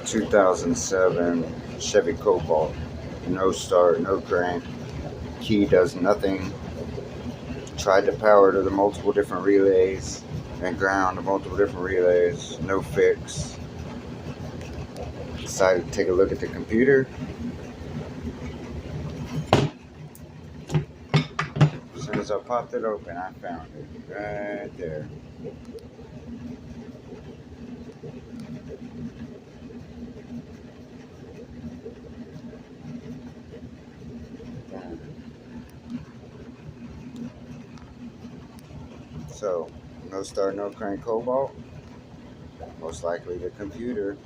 2007 Chevy Cobalt. No start, no crank. Key does nothing. Tried to power to the multiple different relays and ground to multiple different relays. No fix. Decided to take a look at the computer. As soon as I popped it open, I found it right there. So, no start, no crank Cobalt. Most likely the computer.